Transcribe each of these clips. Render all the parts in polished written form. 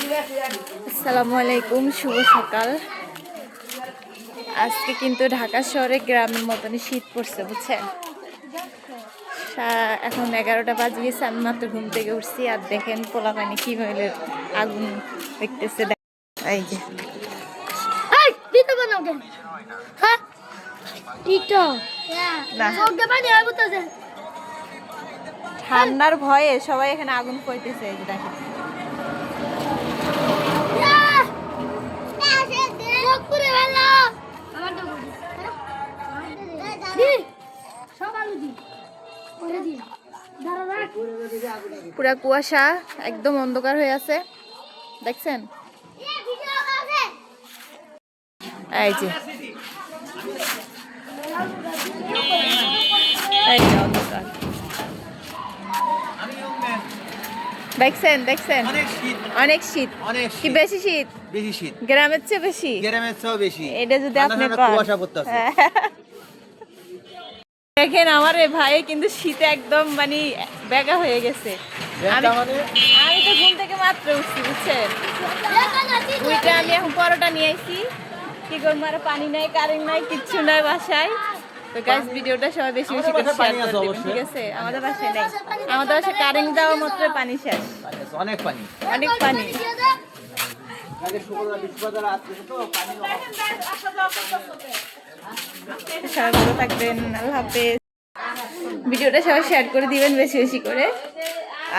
আসসালামু আলাইকুম, শুভ সকাল। আজকে কিন্তু ঢাকা শহরে গ্রামের মতনই শীত পড়ছে, বুঝছেন। এখন 11টা বাজে গেছে, আমি মাত্র ঘুম থেকে উঠছি। আর দেখেন পোলাপানি কি হইলে আগুন দেখতেছে। এই যে ঠান্ডার ভয়ে সবাই এখানে আগুন করতেছে। এই যে দেখেন, পুরা কুয়াশা, একদম অন্ধকার হয়ে আছে, দেখছেন। এই যে অন্ধকার, দেখছেন দেখছেন, অনেক শীত। কি বেশি শীত? বেশি শীত, গ্রামের চেয়ে বেশি। গ্রামের চেয়েও বেশি। এটা যদি আপনি কুয়াশা পড়তেছে। দেখেন আমার এই ভাই কিন্তু শীতে একদম মানে বেগা হয়ে গেছে। আমি তো ঘুম থেকে মাত্র উঠছি, বুঝছেন। ওইটা আমি এখন পরোটা নিয়ে আইছি। কি করবো, আর পানি নাই, কারেন্ট নাই, কিচ্ছু নাই বাসায়। তো গাইস, ভিডিওটা সবাই বেশি বেশি করে শেয়ার করে দিবেন, ঠিক আছে। আমাদের বাসায় নেই, আমাদের বাসায় কারেন্ট দেওয়া মাত্র পানি শেষ। অনেক পানি, অনেক পানি। সবাই ভালো থাকবেন, আল্লাহ হাফেজ। ভিডিওটা সবাই শেয়ার করে দিবেন বেশি বেশি করে।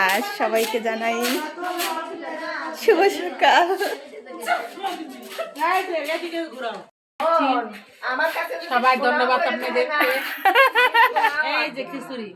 আর সবাইকে জানাই শুভ সকাল। সবাই ধন্যবাদ আপনাদেরকে। এই যে খিচুড়ি।